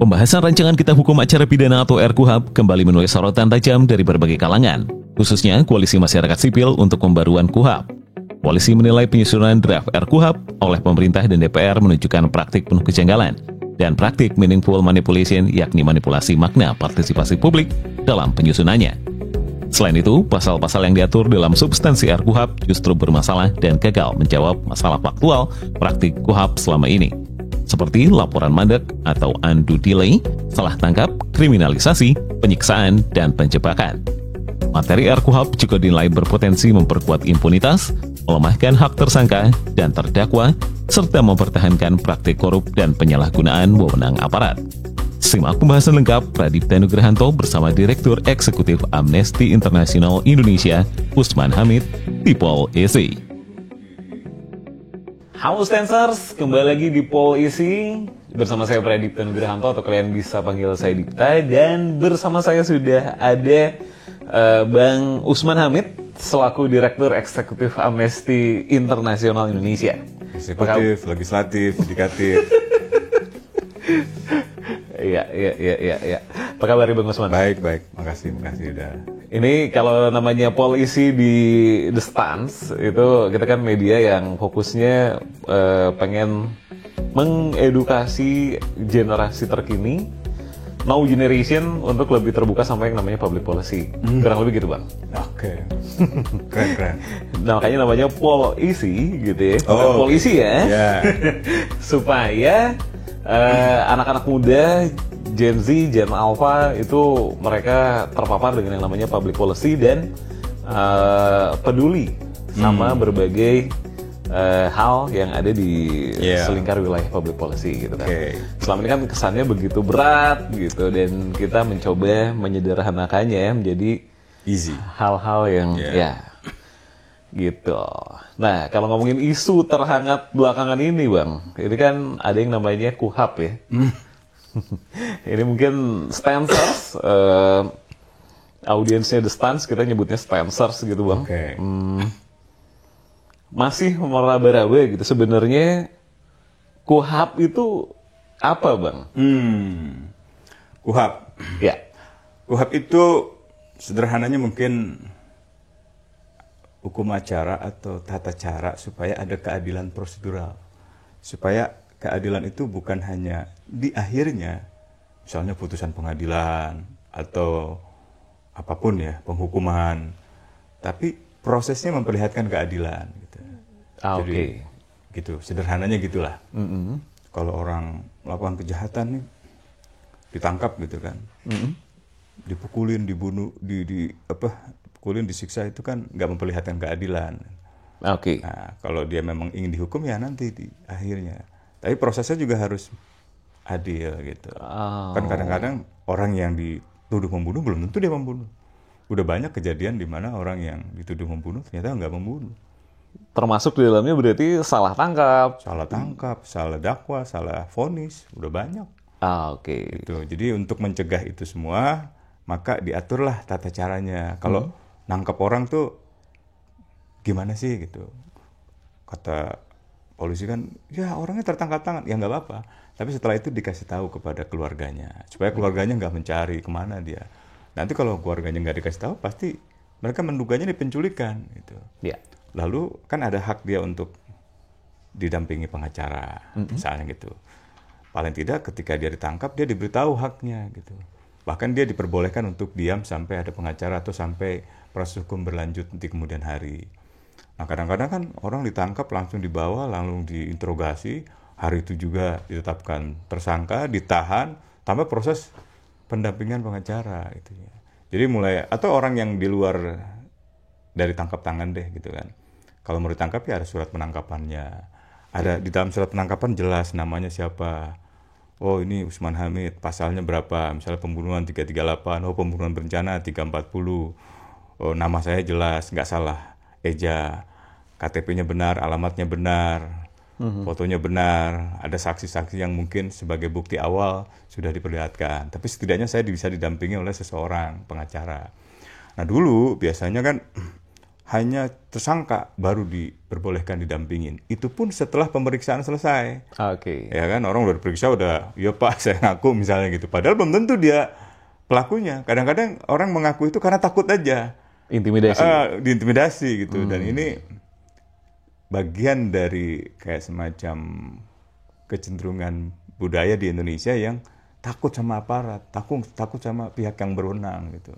Pembahasan rancangan Kitab Hukum Acara Pidana atau RKUHP kembali menuai sorotan tajam dari berbagai kalangan, khususnya Koalisi Masyarakat Sipil untuk Pembaruan KUHP. Koalisi menilai penyusunan draft RKUHP oleh pemerintah dan DPR menunjukkan praktik penuh kejanggalan dan praktik meaningful manipulation, yakni manipulasi makna partisipasi publik dalam penyusunannya. Selain itu, pasal-pasal yang diatur dalam substansi RKUHP justru bermasalah dan gagal menjawab masalah faktual praktik KUHP selama ini, seperti laporan mandek atau undue delay, salah tangkap, kriminalisasi, penyiksaan, dan penjebakan. Materi RKUHP juga dinilai berpotensi memperkuat impunitas, melemahkan hak tersangka dan terdakwa, serta mempertahankan praktik korup dan penyalahgunaan wewenang aparat. Simak pembahasan lengkap Pradipta Nugrahanto bersama Direktur Eksekutif Amnesty International Indonesia, Usman Hamid, di Pol Isi. Halo Stansers, kembali lagi di Pol Isi bersama saya Pradipta Nugrahanto, atau kalian bisa panggil saya Dipta, dan bersama saya sudah ada Bang Usman Hamid selaku Direktur Eksekutif Amnesty International Indonesia. Eksekutif, legislatif, yudikatif. Iya. Apa kabar Bang Usman? Baik. Makasih udah. Ini kalau namanya Polisi di The Stance, itu kita kan media yang fokusnya pengen mengedukasi generasi terkini, now generation, untuk lebih terbuka sama yang namanya public policy. Kurang lebih gitu, Bang. Oke. Keren. Nah, makanya namanya Polisi gitu ya. Oh, Polisi ya. Yeah. Supaya anak-anak muda, Gen Z, Gen Alpha itu mereka terpapar dengan yang namanya public policy dan peduli sama berbagai hal yang ada di selingkar wilayah public policy gitu kan. Selama ini kan kesannya begitu berat gitu, dan kita mencoba menyederhanakannya menjadi easy. Hal-hal yang gitu. Nah, kalau ngomongin isu terhangat belakangan ini, Bang, ini kan ada yang namanya KUHP ya. Ini mungkin Stansers, audiensnya The Stance, kita nyebutnya Stansers gitu, Bang. Masih meraba-raba gitu. Sebenarnya KUHP itu apa, Bang? KUHP. Ya. KUHP itu sederhananya mungkin hukum acara atau tata cara supaya ada keadilan prosedural. Supaya keadilan itu bukan hanya di akhirnya, misalnya putusan pengadilan atau apapun ya, penghukuman, tapi prosesnya memperlihatkan keadilan gitu. Jadi gitu, sederhananya gitulah. Kalau orang melakukan kejahatan nih, ditangkap gitu kan, dipukulin, dibunuh, dipukulin, disiksa, itu kan nggak memperlihatkan keadilan. Nah, kalau dia memang ingin dihukum ya nanti di akhirnya. Tapi prosesnya juga harus adil gitu. Kan kadang-kadang orang yang dituduh membunuh belum tentu dia membunuh. Udah banyak kejadian di mana orang yang dituduh membunuh ternyata nggak membunuh. Termasuk di dalamnya berarti salah tangkap, salah dakwa, salah vonis, udah banyak. Gitu. Jadi untuk mencegah itu semua, maka diaturlah tata caranya. Kalau nangkap orang tuh gimana sih gitu. Kata polisi kan, ya orangnya tertangkap tangan, ya nggak apa-apa. Tapi setelah itu dikasih tahu kepada keluarganya, supaya keluarganya nggak mencari kemana dia. Nanti kalau keluarganya nggak dikasih tahu, pasti mereka menduganya ini penculikan gitu. Lalu kan ada hak dia untuk didampingi pengacara, misalnya gitu. Paling tidak ketika dia ditangkap, dia diberitahu haknya gitu. Bahkan dia diperbolehkan untuk diam sampai ada pengacara atau sampai proses hukum berlanjut di kemudian hari. Nah, kadang-kadang kan orang ditangkap langsung dibawa, langsung diinterogasi, hari itu juga ditetapkan tersangka, ditahan, tanpa proses pendampingan pengacara gitu ya. Jadi mulai, atau orang yang di luar dari tangkap tangan deh gitu kan. Kalau mau ditangkap ya ada surat penangkapannya. Ada di dalam surat penangkapan jelas namanya siapa. Oh, ini Usman Hamid, pasalnya berapa? Misalnya pembunuhan 338, oh pembunuhan berencana 340. Oh, nama saya jelas, nggak salah eja, KTP-nya benar, alamatnya benar, fotonya benar, ada saksi-saksi yang mungkin sebagai bukti awal sudah diperlihatkan. Tapi setidaknya saya bisa didampingi oleh seseorang pengacara. Nah dulu biasanya kan hanya tersangka baru diperbolehkan didampingin. Itu pun setelah pemeriksaan selesai. Ya kan, orang udah diperiksa, udah, iya Pak, saya ngaku misalnya gitu. Padahal belum tentu dia pelakunya. Kadang-kadang orang mengaku itu karena takut aja. Intimidasi. Diintimidasi gitu. Dan ini bagian dari kayak semacam kecenderungan budaya di Indonesia yang takut sama aparat, takut sama pihak yang berwenang gitu.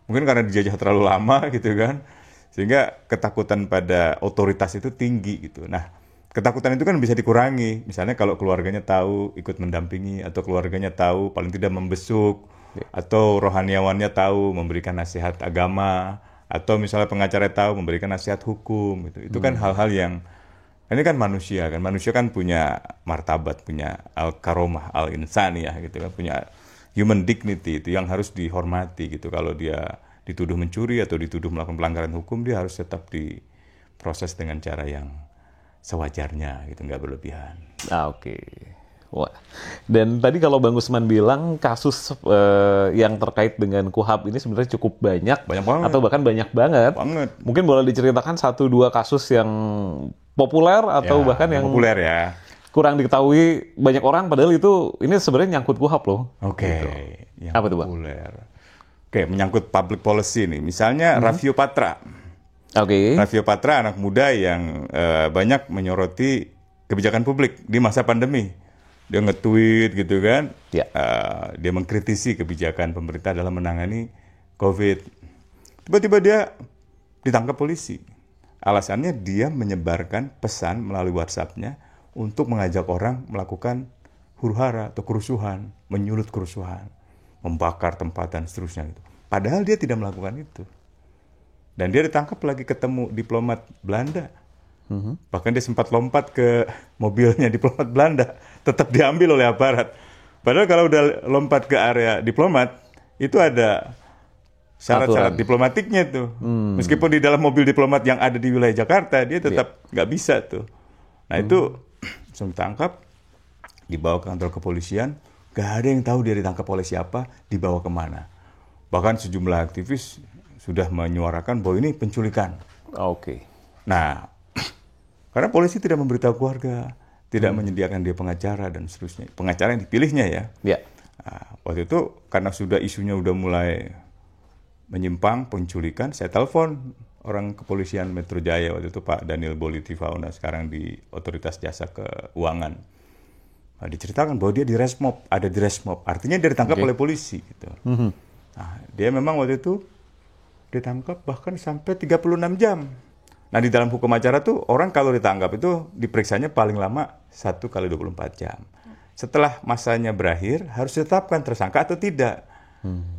Mungkin karena dijajah terlalu lama gitu kan, sehingga ketakutan pada otoritas itu tinggi gitu. Nah, ketakutan itu kan bisa dikurangi. Misalnya kalau keluarganya tahu ikut mendampingi, atau keluarganya tahu paling tidak membesuk, atau rohaniawannya tahu memberikan nasihat agama, atau misalnya pengacara tahu memberikan nasihat hukum gitu. Itu kan hal-hal yang, ini kan manusia kan punya martabat, punya al-karomah, al-insaniyah gitu kan, punya human dignity itu yang harus dihormati gitu. Kalau dia dituduh mencuri atau dituduh melakukan pelanggaran hukum, dia harus tetap diproses dengan cara yang sewajarnya gitu, nggak berlebihan. Oke. Wah. Dan tadi kalau Bang Usman bilang kasus yang terkait dengan KUHAP ini sebenarnya cukup banyak banget, atau bahkan banyak banget. Mungkin boleh diceritakan 1-2 kasus yang populer atau bahkan yang populer ya, kurang diketahui banyak orang, padahal ini sebenarnya nyangkut KUHAP loh. Gitu. Yang apa tuh Bang? Populer. Menyangkut public policy nih. Misalnya Raffio Patra. Raffio Patra anak muda yang banyak menyoroti kebijakan publik di masa pandemi. Dia nge-tweet gitu kan, dia mengkritisi kebijakan pemerintah dalam menangani COVID. Tiba-tiba dia ditangkap polisi. Alasannya dia menyebarkan pesan melalui WhatsApp-nya untuk mengajak orang melakukan huru-hara atau kerusuhan, menyulut kerusuhan, membakar tempat dan seterusnya gitu. Padahal dia tidak melakukan itu. Dan dia ditangkap lagi ketemu diplomat Belanda. Bahkan dia sempat lompat ke mobilnya diplomat Belanda, tetap diambil oleh aparat. Padahal kalau udah lompat ke area diplomat, itu ada syarat-syarat diplomatiknya tuh. Meskipun di dalam mobil diplomat yang ada di wilayah Jakarta, dia tetap nggak bisa tuh. Nah itu langsung ditangkap, dibawa ke kantor kepolisian, gak ada yang tahu dia ditangkap oleh siapa, dibawa kemana. Bahkan sejumlah aktivis sudah menyuarakan bahwa ini penculikan. Nah, karena polisi tidak memberitahu keluarga, tidak menyediakan dia pengacara dan seterusnya. Pengacara yang dipilihnya ya. Nah, waktu itu karena sudah isunya udah mulai menyimpang, penculikan, saya telepon orang kepolisian Metro Jaya waktu itu Pak Daniel Bolitifauna, sekarang di Otoritas Jasa Keuangan. Nah, diceritakan bahwa dia ada di Resmob, artinya dia ditangkap oleh polisi gitu. Nah, dia memang waktu itu ditangkap bahkan sampai 36 jam. Nah, di dalam hukum acara tuh orang kalau ditangkap itu diperiksanya paling lama 1 kali 24 jam. Setelah masanya berakhir harus ditetapkan tersangka atau tidak.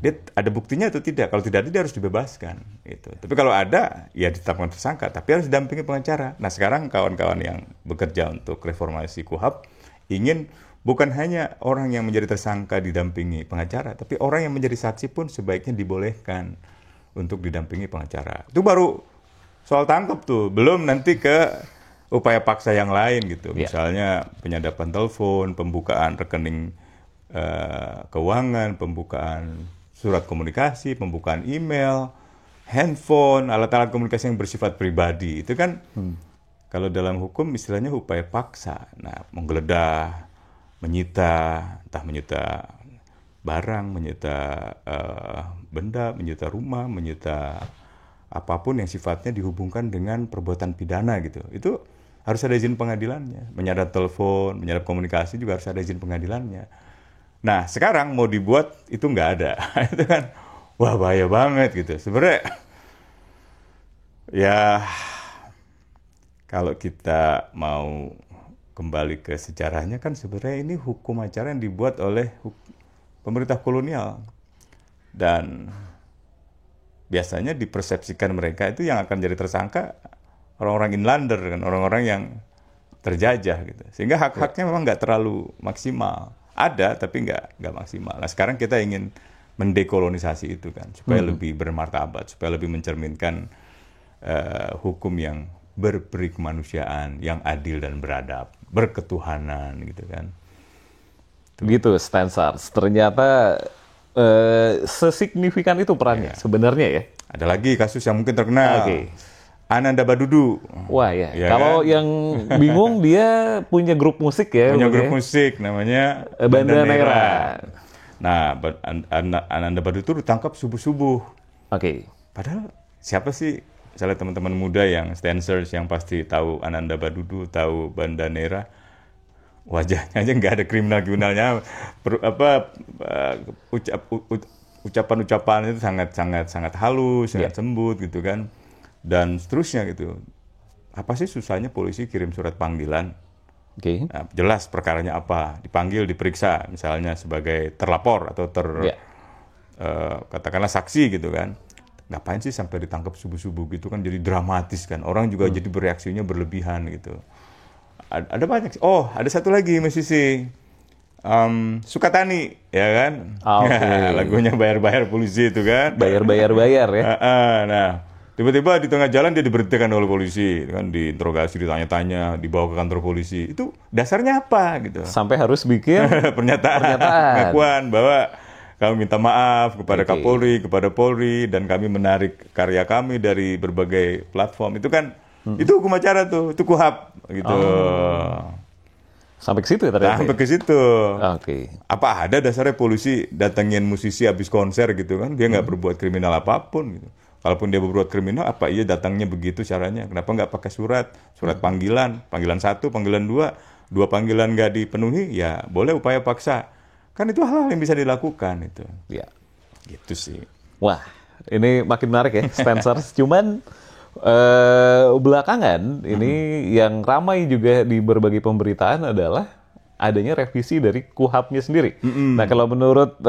Dia ada buktinya atau tidak. Kalau tidak ada dia harus dibebaskan gitu. Tapi kalau ada ya ditetapkan tersangka, tapi harus didampingi pengacara. Nah, sekarang kawan-kawan yang bekerja untuk reformasi KUHAP ingin bukan hanya orang yang menjadi tersangka didampingi pengacara, tapi orang yang menjadi saksi pun sebaiknya dibolehkan untuk didampingi pengacara. Itu baru soal tangkap tuh, belum nanti ke upaya paksa yang lain gitu. Misalnya penyadapan telepon, pembukaan rekening keuangan, pembukaan surat komunikasi, pembukaan email, handphone, alat-alat komunikasi yang bersifat pribadi. Itu kan kalau dalam hukum istilahnya upaya paksa. Nah, menggeledah, menyita, entah menyita barang, menyita benda, menyita rumah, menyita apapun yang sifatnya dihubungkan dengan perbuatan pidana gitu. Itu harus ada izin pengadilannya. Menyadap telepon, menyadap komunikasi juga harus ada izin pengadilannya. Nah, sekarang mau dibuat itu nggak ada. Itu kan, wah bahaya banget gitu. Sebenarnya, ya kalau kita mau kembali ke sejarahnya kan sebenarnya ini hukum acara yang dibuat oleh pemerintah kolonial. Dan biasanya dipersepsikan mereka itu yang akan jadi tersangka orang-orang inlander kan, orang-orang yang terjajah gitu. Sehingga hak-haknya memang nggak terlalu maksimal. Ada tapi nggak maksimal. Nah, sekarang kita ingin mendekolonisasi itu kan supaya lebih bermartabat, supaya lebih mencerminkan hukum yang berperi kemanusiaan, yang adil dan beradab, berketuhanan gitu kan. Gitu, Stan SARS. Ternyata sesignifikan itu perannya sebenarnya ya. Ada lagi kasus yang mungkin terkenal. Ananda Badudu. Wah ya. Kalau kan? Yang bingung dia punya grup musik ya. Punya grup musik namanya Banda Neira. Nah, Ananda Badudu itu ditangkap subuh-subuh. Oke. Padahal siapa sih? Misalnya teman-teman muda yang Stancers yang pasti tahu Ananda Badudu, tahu Banda Neira. Wajahnya aja nggak ada kriminalnya. Ucapan-ucapan itu sangat halus, sangat sembut gitu kan. Dan seterusnya gitu. Apa sih susahnya polisi kirim surat panggilan? Nah, jelas perkaranya apa, dipanggil, diperiksa, misalnya sebagai terlapor atau katakanlah saksi gitu kan. Ngapain sih sampai ditangkap subuh-subuh gitu kan, jadi dramatis kan. Orang juga jadi bereaksinya berlebihan gitu. Ada banyak. Oh, ada satu lagi musisi. Sukatani, ya kan? Lagunya bayar-bayar polisi itu kan. Bayar ya. Nah, tiba-tiba di tengah jalan dia diberhentikan oleh polisi, kan diinterogasi, ditanya-tanya, dibawa ke kantor polisi. Itu dasarnya apa gitu? Sampai harus bikin pernyataan. Pengakuan bahwa kami minta maaf kepada Kapolri, kepada Polri, dan kami menarik karya kami dari berbagai platform. Itu kan, itu hukum acara tuh, itu KUHAP gitu. Sampai ke situ ya ternyata? Sampai ke situ. Apa ada dasarnya polisi datengin musisi habis konser gitu kan? Dia nggak berbuat kriminal apapun gitu. Kalaupun dia berbuat kriminal, apa iya datangnya begitu caranya? Kenapa nggak pakai surat panggilan 1, panggilan 2 panggilan nggak dipenuhi, ya boleh upaya paksa. Kan itu hal-hal yang bisa dilakukan itu. Ya. Gitu sih. Wah, ini makin menarik ya, Stancers. Cuman belakangan ini yang ramai juga di berbagai pemberitaan adalah adanya revisi dari KUHAP-nya sendiri. Nah, kalau menurut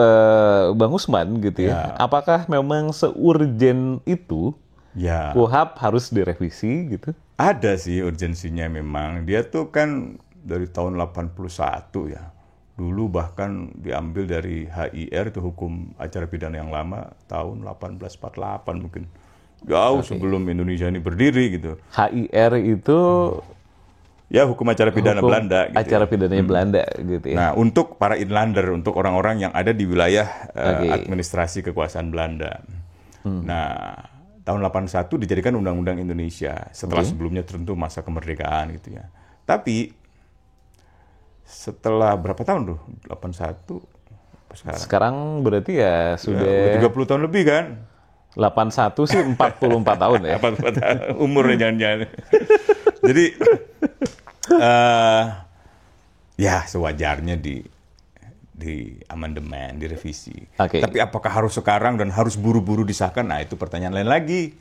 Bang Usman gitu ya, apakah memang seurgen itu KUHAP harus direvisi gitu? Ada sih urgensinya memang. Dia tuh kan dari tahun 81 ya. Dulu bahkan diambil dari HIR, itu hukum acara pidana yang lama, tahun 1848 mungkin. Jauh sebelum Indonesia ini berdiri gitu. HIR itu... Ya, hukum acara pidana Belanda. Gitu acara pidananya Belanda gitu ya. Nah, untuk para inlander, untuk orang-orang yang ada di wilayah administrasi kekuasaan Belanda. Nah, tahun 81 dijadikan Undang-Undang Indonesia. Setelah sebelumnya tentu masa kemerdekaan gitu ya. Tapi, setelah berapa tahun tuh? 81 sekarang berarti ya sudah... 30 tahun lebih kan? 81 sih 44 tahun ya. 44 tahun, umurnya jangan-jangan. Jadi, ya sewajarnya di amandemen, direvisi. Tapi apakah harus sekarang dan harus buru-buru disahkan? Nah, itu pertanyaan lain lagi.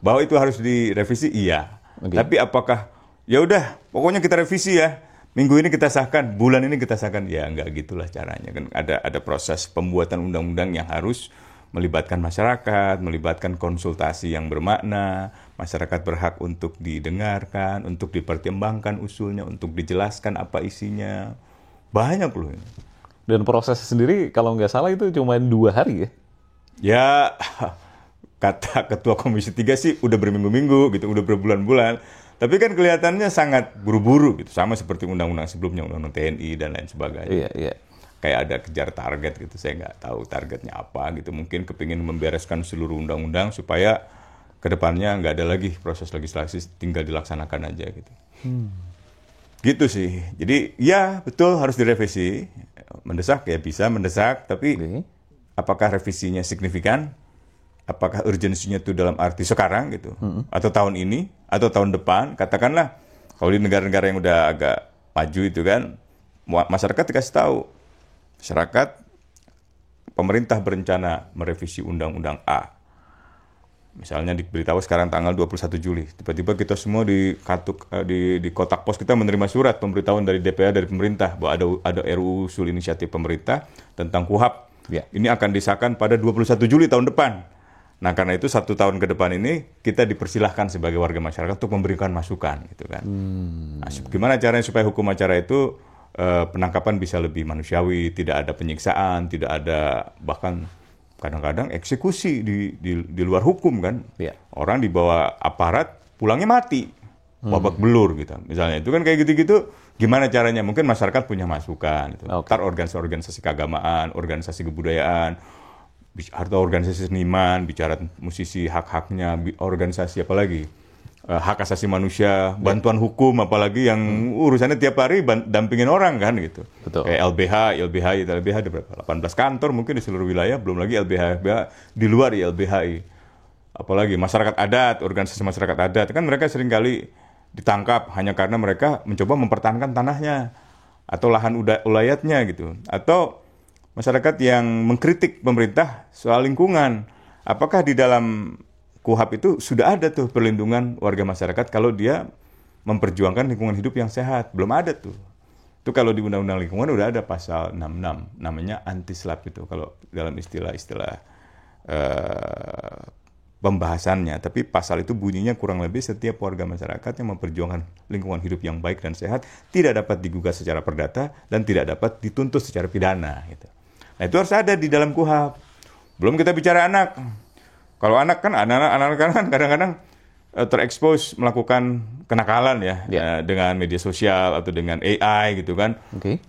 Bahwa itu harus direvisi, iya. Tapi apakah, ya udah, pokoknya kita revisi ya. Minggu ini kita sahkan, bulan ini kita sahkan. Ya, enggak gitulah caranya. Kan ada proses pembuatan undang-undang yang harus melibatkan masyarakat, melibatkan konsultasi yang bermakna, masyarakat berhak untuk didengarkan, untuk dipertimbangkan usulnya, untuk dijelaskan apa isinya. Banyak loh ini. Dan proses sendiri kalau nggak salah itu cuma 2 hari ya? Ya, kata Ketua Komisi 3 sih udah berminggu-minggu gitu, udah berbulan-bulan. Tapi kan kelihatannya sangat buru-buru gitu, sama seperti undang-undang sebelumnya, undang-undang TNI dan lain sebagainya. Iya. Kayak ada kejar target gitu, saya nggak tahu targetnya apa gitu. Mungkin kepingin membereskan seluruh undang-undang supaya kedepannya nggak ada lagi proses legislasi, tinggal dilaksanakan aja gitu. Gitu sih. Jadi ya betul harus direvisi. Mendesak ya bisa mendesak, tapi apakah revisinya signifikan? Apakah urgensinya itu dalam arti sekarang gitu? Atau tahun ini? Atau tahun depan? Katakanlah kalau di negara-negara yang udah agak maju itu kan, masyarakat dikasih tahu. Masyarakat, pemerintah berencana merevisi Undang-Undang A. Misalnya diberitahu sekarang tanggal 21 Juli. Tiba-tiba kita semua di kotak pos kita menerima surat pemberitahuan dari DPR, dari pemerintah, bahwa ada RUU usul inisiatif pemerintah tentang KUHAP. Ini akan disahkan pada 21 Juli tahun depan. Nah, karena itu 1 tahun ke depan ini kita dipersilahkan sebagai warga masyarakat untuk memberikan masukan. Gitu kan. Nah, gimana caranya supaya hukum acara itu penangkapan bisa lebih manusiawi, tidak ada penyiksaan, tidak ada bahkan kadang-kadang eksekusi di luar hukum kan. Orang dibawa aparat pulangnya mati, babak belur gitu. Misalnya itu kan kayak gitu-gitu, gimana caranya? Mungkin masyarakat punya masukan. Gitu. Ntar organisasi keagamaan, organisasi kebudayaan, atau organisasi seniman, bicara musisi hak-haknya, organisasi apa lagi? hak asasi manusia, bantuan hukum, apalagi yang urusannya tiap hari dampingin orang kan gitu. Betul. Kayak LBH ada berapa? 18 kantor mungkin di seluruh wilayah, belum lagi LBH di luar LBHI. Apalagi masyarakat adat, organisasi masyarakat adat, kan mereka seringkali ditangkap hanya karena mereka mencoba mempertahankan tanahnya atau lahan ulayatnya gitu. Atau masyarakat yang mengkritik pemerintah soal lingkungan. Apakah di dalam KUHP itu sudah ada tuh perlindungan warga masyarakat kalau dia memperjuangkan lingkungan hidup yang sehat? Belum ada tuh. Itu kalau di Undang-Undang Lingkungan udah ada pasal 66, namanya anti-SLAP itu kalau dalam istilah-istilah pembahasannya. Tapi pasal itu bunyinya kurang lebih setiap warga masyarakat yang memperjuangkan lingkungan hidup yang baik dan sehat tidak dapat digugat secara perdata dan tidak dapat dituntut secara pidana. Gitu. Nah itu harus ada di dalam KUHP. Belum kita bicara anak. Kalau anak kan kadang-kadang terekspos melakukan kenakalan ya, dengan media sosial atau dengan AI gitu kan. Okay.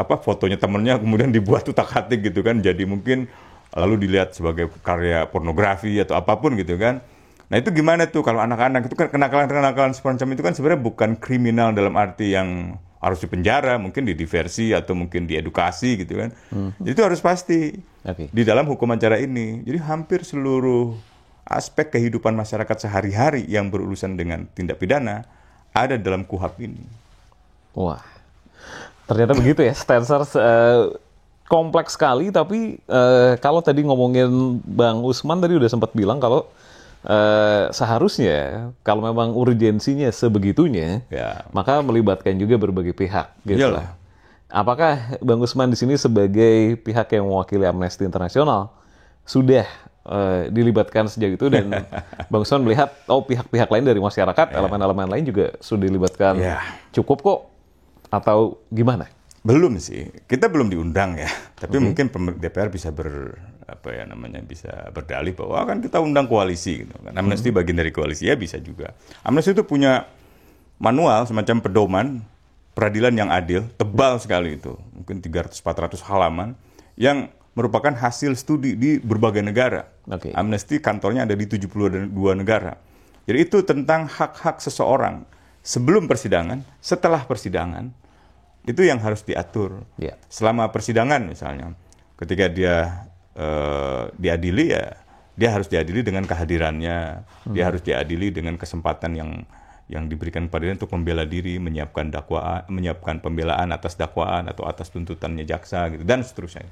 Fotonya temennya kemudian dibuat utak-atik gitu kan, jadi mungkin lalu dilihat sebagai karya pornografi atau apapun gitu kan. Nah itu gimana tuh kalau anak-anak itu kan kenakalan semacam itu kan sebenarnya bukan kriminal dalam arti yang harus dipenjara, mungkin didiversi atau mungkin diedukasi gitu kan. Jadi itu harus pasti di dalam hukum acara ini. Jadi hampir seluruh aspek kehidupan masyarakat sehari-hari yang berurusan dengan tindak pidana ada dalam KUHP ini. Wah, ternyata begitu ya, Stancer. Kompleks sekali, tapi kalau tadi ngomongin Bang Usman tadi udah sempat bilang kalau seharusnya kalau memang urgensinya sebegitunya, maka melibatkan juga berbagai pihak. Gitu. Iyalah. Apakah Bang Usman di sini sebagai pihak yang mewakili Amnesty International sudah dilibatkan sejak itu dan Bang Usman melihat pihak-pihak lain dari masyarakat, elemen-elemen lain juga sudah dilibatkan cukup kok atau gimana? Belum sih, kita belum diundang ya. Tapi mungkin DPR bisa bisa berdalih bahwa kan kita undang koalisi gitu kan. Amnesty bagian dari koalisi, ya bisa juga. Amnesty itu punya manual semacam pedoman peradilan yang adil, tebal sekali itu. Mungkin 300-400 halaman yang merupakan hasil studi di berbagai negara. Amnesty kantornya ada di 72 negara. Jadi itu tentang hak-hak seseorang sebelum persidangan, setelah persidangan. Itu yang harus diatur. Selama persidangan misalnya, ketika dia diadili ya, dia harus diadili dengan kehadirannya, dia harus diadili dengan kesempatan yang diberikan kepada dia untuk membela diri, menyiapkan pembelaan atas dakwaan atau atas tuntutannya jaksa gitu dan seterusnya.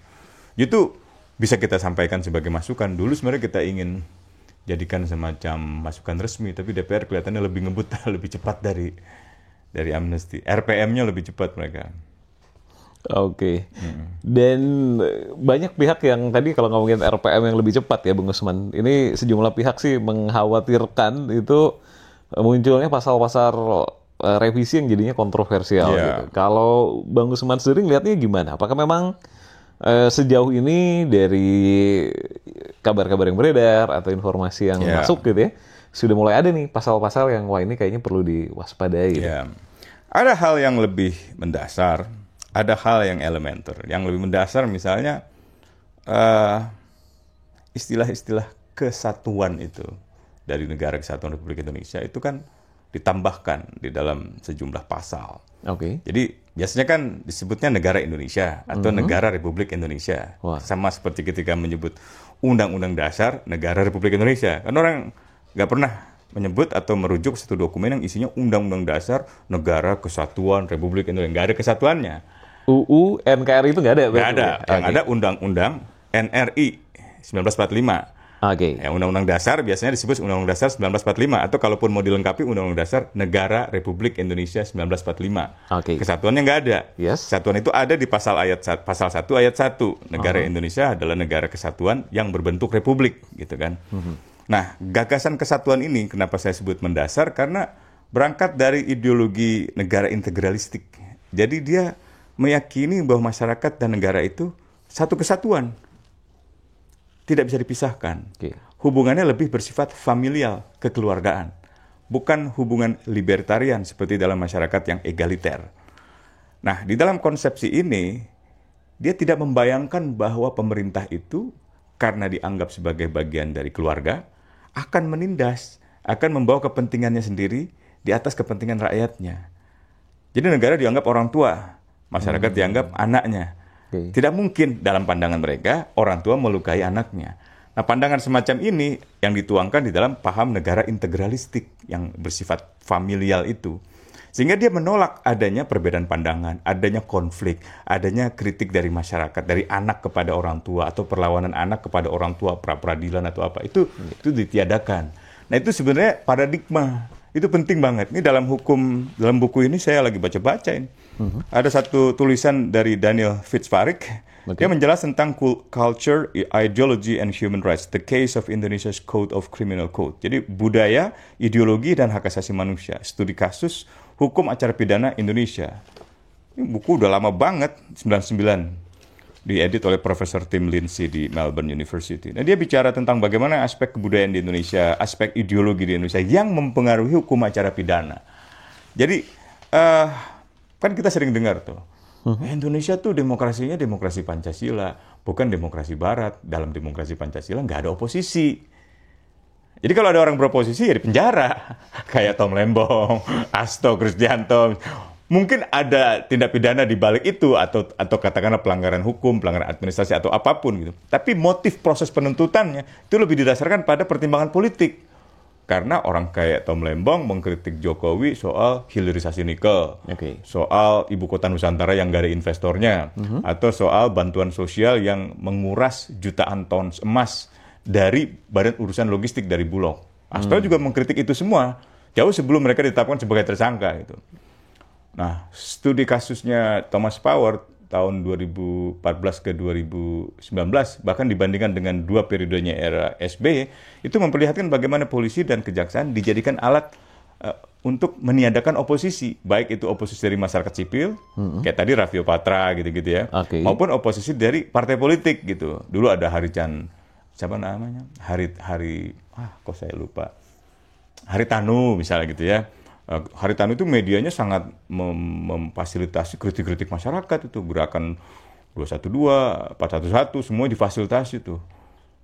Itu bisa kita sampaikan sebagai masukan. Dulu sebenarnya kita ingin jadikan semacam masukan resmi, tapi DPR kelihatannya lebih ngebut, lebih cepat dari Amnesty. RPM-nya lebih cepat mereka. Dan banyak pihak yang tadi kalau ngomongin RPM yang lebih cepat ya Bung Usman. Ini sejumlah pihak sih mengkhawatirkan itu munculnya pasal-pasal revisi yang jadinya kontroversial. Gitu. Kalau Bang Usman sendiri lihatnya gimana? Apakah memang sejauh ini dari kabar-kabar yang beredar atau informasi yang masuk gitu ya, sudah mulai ada nih pasal-pasal yang ini kayaknya perlu diwaspadai. Ada hal yang lebih mendasar, ada hal yang elementer. Yang lebih mendasar misalnya istilah-istilah kesatuan itu dari Negara Kesatuan Republik Indonesia itu kan ditambahkan di dalam sejumlah pasal. Jadi biasanya kan disebutnya negara Indonesia atau negara Republik Indonesia. Sama seperti ketika menyebut Undang-Undang Dasar Negara Republik Indonesia. Kan orang nggak pernah menyebut atau merujuk satu dokumen yang isinya Undang-Undang Dasar Negara Kesatuan Republik Indonesia. Nggak ada kesatuannya. UU NKRI itu nggak ada? Nggak ada. Yang ada Undang-Undang NRI 1945. Ya, Undang-Undang Dasar biasanya disebut Undang-Undang Dasar 1945. Atau kalaupun mau dilengkapi Undang-Undang Dasar Negara Republik Indonesia 1945. Kesatuannya nggak ada. Kesatuan itu ada di pasal 1 ayat 1. Negara Indonesia adalah negara kesatuan yang berbentuk republik. Gitu kan. Nah, gagasan kesatuan ini kenapa saya sebut mendasar? Karena berangkat dari ideologi negara integralistik. Jadi dia meyakini bahwa masyarakat dan negara itu satu kesatuan. Tidak bisa dipisahkan. Hubungannya lebih bersifat familial, kekeluargaan. Bukan hubungan libertarian seperti dalam masyarakat yang egaliter. Nah, di dalam konsepsi ini, dia tidak membayangkan bahwa pemerintah itu, karena dianggap sebagai bagian dari keluarga, akan menindas akan membawa kepentingannya sendiri di atas kepentingan rakyatnya. Jadi negara dianggap orang tua, masyarakat dianggap anaknya. Tidak mungkin dalam pandangan mereka orang tua melukai anaknya. Nah, pandangan semacam ini yang dituangkan di dalam paham negara integralistik yang bersifat familial itu. Sehingga dia menolak adanya perbedaan pandangan, adanya konflik, adanya kritik dari masyarakat, dari anak kepada orang tua, atau perlawanan anak kepada orang tua, pra-peradilan atau apa. Itu ditiadakan. Nah, itu sebenarnya paradigma. Itu penting banget. Ini dalam hukum, dalam buku ini saya lagi baca-bacain. Ada satu tulisan dari Daniel Fitzpatrick. Dia menjelaskan tentang culture, ideology, and human rights. The case of Indonesia's Code of Criminal Code. Jadi budaya, ideologi, dan hak asasi manusia. Studi kasus hukum acara pidana Indonesia. Ini buku udah lama banget, 99. Diedit oleh Profesor Tim Lindsay di Melbourne University. Nah, dia bicara tentang bagaimana aspek kebudayaan di Indonesia, aspek ideologi di Indonesia yang mempengaruhi hukum acara pidana. Jadi, kan kita sering dengar tuh, Indonesia tuh demokrasinya demokrasi Pancasila, bukan demokrasi Barat. Dalam demokrasi Pancasila nggak ada oposisi. Jadi kalau ada orang beroposisi ya di penjara. Kayak Tom Lembong, Hasto Kristianto. Mungkin ada tindak pidana di balik itu, atau katakanlah pelanggaran hukum, pelanggaran administrasi, atau apapun gitu. Tapi motif proses penuntutannya itu lebih didasarkan pada pertimbangan politik. Karena orang kayak Tom Lembong mengkritik Jokowi soal hilirisasi nikel, soal ibu kota Nusantara yang gak ada investornya, atau soal bantuan sosial yang menguras jutaan ton emas dari Badan Urusan Logistik dari Bulog. Hasto juga mengkritik itu semua jauh sebelum mereka ditetapkan sebagai tersangka gitu. Nah, studi kasusnya Thomas Power tahun 2014 ke 2019, bahkan dibandingkan dengan 2 periodenya era SBY, itu memperlihatkan bagaimana polisi dan kejaksaan dijadikan alat untuk meniadakan oposisi, baik itu oposisi dari masyarakat sipil, kayak tadi Raffio Patra gitu-gitu ya, maupun oposisi dari partai politik gitu. Dulu ada siapa namanya? Kok saya lupa. Haritanu misalnya gitu ya. Haritanu itu medianya sangat memfasilitasi kritik-kritik masyarakat itu, gerakan 212, 411, semua difasilitasi itu.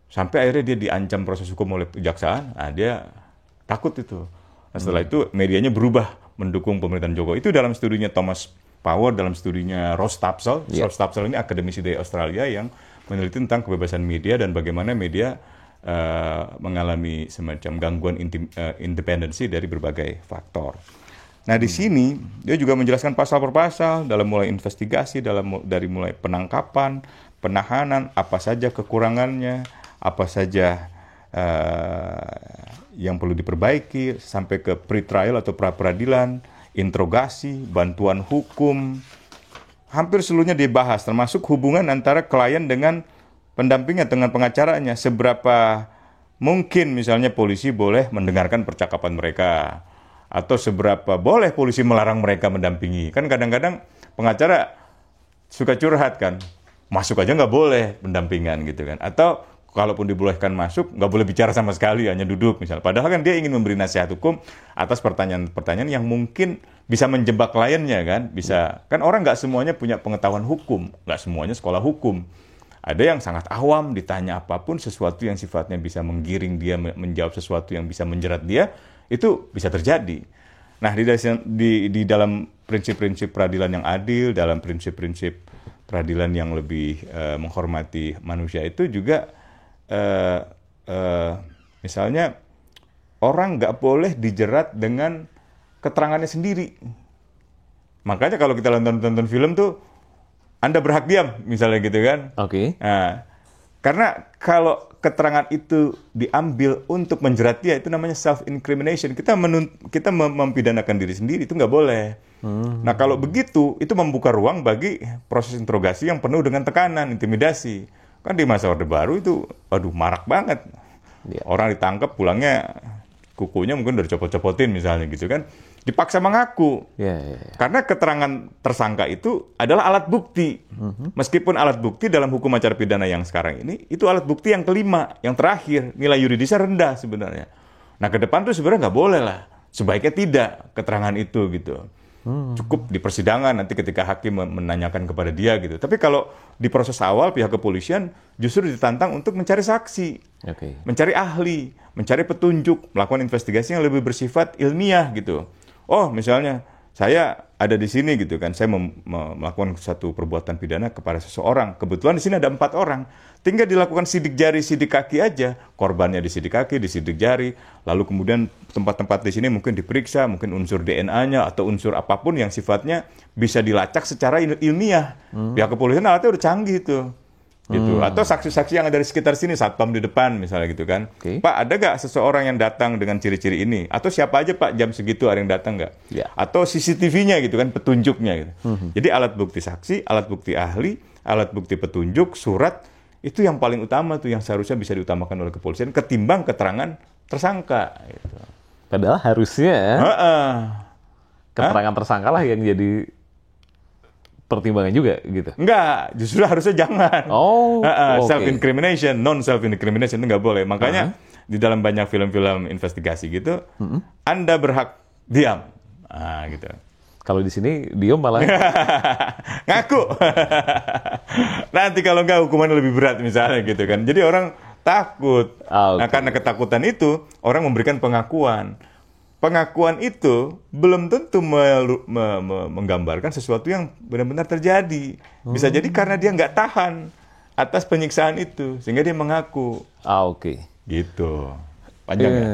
Sampai akhirnya dia diancam proses hukum oleh kejaksaan, dia takut itu. Nah, setelah itu medianya berubah mendukung pemerintahan Jokowi. Itu dalam studinya Thomas Power, dalam studinya Ross Tapsell. Ross Tapsell ini akademisi dari Australia yang meneliti tentang kebebasan media dan bagaimana media mengalami semacam gangguan independensi dari berbagai faktor. Nah, di sini dia juga menjelaskan pasal per pasal dalam mulai investigasi, dari mulai penangkapan, penahanan, apa saja kekurangannya, apa saja yang perlu diperbaiki, sampai ke pre-trial atau pra-peradilan, interogasi, bantuan hukum. Hampir seluruhnya dibahas, termasuk hubungan antara klien dengan pendampingnya, dengan pengacaranya. Seberapa mungkin misalnya polisi boleh mendengarkan percakapan mereka, atau seberapa boleh polisi melarang mereka mendampingi. Kan kadang-kadang pengacara suka curhat kan, masuk aja nggak boleh pendampingan gitu kan. Atau kalaupun dibolehkan masuk, nggak boleh bicara sama sekali, hanya duduk misalnya. Padahal kan dia ingin memberi nasihat hukum atas pertanyaan-pertanyaan yang mungkin bisa menjebak kliennya kan. Bisa, kan orang nggak semuanya punya pengetahuan hukum, nggak semuanya sekolah hukum. Ada yang sangat awam, ditanya apapun, sesuatu yang sifatnya bisa menggiring dia menjawab sesuatu yang bisa menjerat dia, itu bisa terjadi. Nah, di dalam prinsip-prinsip peradilan yang adil, dalam prinsip-prinsip peradilan yang lebih menghormati manusia itu juga, misalnya orang nggak boleh dijerat dengan keterangannya sendiri. Makanya kalau kita nonton film tuh, Anda berhak diam, misalnya gitu kan. Nah, karena kalau keterangan itu diambil untuk menjerat dia, itu namanya self-incrimination. Kita mempidanakan diri sendiri, itu nggak boleh. Nah, kalau begitu, itu membuka ruang bagi proses interogasi yang penuh dengan tekanan, intimidasi. Kan di masa Orde Baru itu, marak banget. Orang ditangkap, pulangnya kukunya mungkin udah dicopot-copotin misalnya gitu kan. Dipaksa mengaku. Karena keterangan tersangka itu adalah alat bukti. Meskipun alat bukti dalam hukum acara pidana yang sekarang ini, itu alat bukti yang kelima, yang terakhir. Nilai yuridisnya rendah sebenarnya. Nah, ke depan tuh sebenarnya nggak boleh lah. Sebaiknya tidak keterangan itu gitu. Cukup di persidangan nanti ketika hakim menanyakan kepada dia gitu. Tapi kalau di proses awal pihak kepolisian justru ditantang untuk mencari saksi, mencari ahli, mencari petunjuk, melakukan investigasi yang lebih bersifat ilmiah gitu. Oh, misalnya saya ada di sini gitu kan, saya melakukan satu perbuatan pidana kepada seseorang. Kebetulan di sini ada 4 orang. Tinggal dilakukan sidik jari, sidik kaki aja. Korbannya disidik kaki, disidik jari. Lalu kemudian tempat-tempat di sini mungkin diperiksa, mungkin unsur DNA-nya atau unsur apapun yang sifatnya bisa dilacak secara ilmiah. Pihak kepolisian alatnya udah canggih tuh. Gitu. Atau saksi-saksi yang ada di sekitar sini, satpam di depan misalnya gitu kan. Pak, ada nggak seseorang yang datang dengan ciri-ciri ini? Atau siapa aja Pak, jam segitu ada yang datang nggak? Atau CCTV-nya gitu kan, petunjuknya gitu. Jadi alat bukti saksi, alat bukti ahli, alat bukti petunjuk, surat, itu yang paling utama tuh, yang seharusnya bisa diutamakan oleh kepolisian ketimbang keterangan tersangka. Gitu. Padahal harusnya keterangan tersangka lah yang jadi pertimbangan juga gitu. Enggak, justru harusnya jangan. Self-incrimination, non-self-incrimination itu nggak boleh. Makanya di dalam banyak film-film investigasi gitu, Anda berhak diam. Gitu. Kalau di sini diam malah ngaku. Nanti kalau nggak hukumannya lebih berat misalnya gitu kan. Jadi orang takut. Nah, karena ketakutan itu, orang memberikan pengakuan. Pengakuan itu belum tentu menggambarkan sesuatu yang benar-benar terjadi. Bisa jadi karena dia nggak tahan atas penyiksaan itu, sehingga dia mengaku. Gitu. Panjang ya?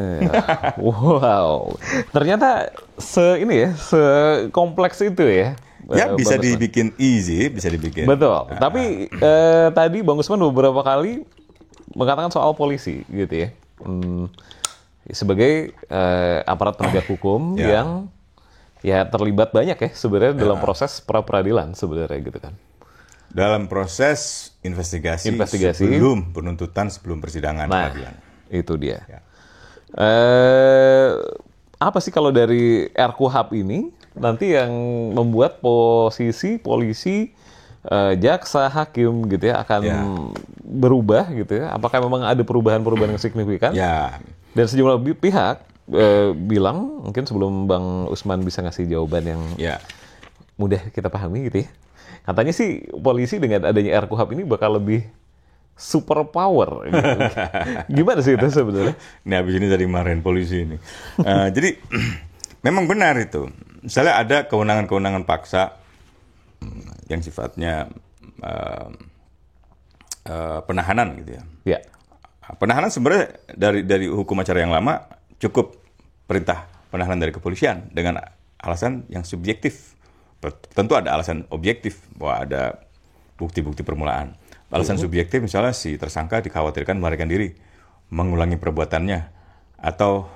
Wow. Ternyata sekompleks itu ya. Ya, bisa dibikin easy, bisa dibikin. Betul. Tapi tadi Bang Usman beberapa kali mengatakan soal polisi gitu ya. Sebagai aparat penegak hukum yang ya terlibat banyak ya sebenarnya dalam proses pra-peradilan sebenarnya gitu kan. Dalam proses investigasi sebelum penuntutan, sebelum persidangan peradilan. Itu dia. Apa sih kalau dari RKUHP ini nanti yang membuat posisi polisi, jaksa, hakim gitu ya akan berubah gitu ya? Apakah memang ada perubahan-perubahan yang signifikan? Dan sejumlah pihak bilang, mungkin sebelum Bang Usman bisa ngasih jawaban yang mudah kita pahami gitu ya. Katanya sih polisi dengan adanya RKUHP ini bakal lebih super power. Gitu. Gimana sih itu sebenarnya? Ini habis ini jadi marahin polisi ini. Jadi memang benar itu. Misalnya ada kewenangan-kewenangan paksa yang sifatnya penahanan gitu ya. Penahanan sebenarnya dari hukum acara yang lama cukup perintah penahanan dari kepolisian dengan alasan yang subjektif. Tentu ada alasan objektif bahwa ada bukti-bukti permulaan. Alasan subjektif misalnya si tersangka dikhawatirkan melarikan diri, mengulangi perbuatannya, atau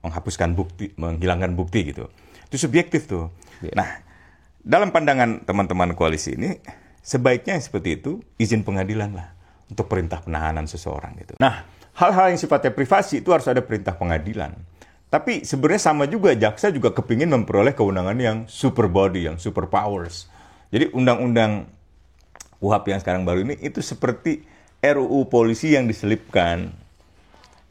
menghapuskan bukti, menghilangkan bukti gitu. Itu subjektif tuh. Nah, dalam pandangan teman-teman koalisi ini sebaiknya seperti itu izin pengadilan lah untuk perintah penahanan seseorang gitu. Nah, hal-hal yang sifatnya privasi itu harus ada perintah pengadilan. Tapi sebenarnya sama juga, jaksa juga kepingin memperoleh kewenangan yang super body, yang super powers. Jadi undang-undang KUHP yang sekarang baru ini itu seperti RUU polisi yang diselipkan.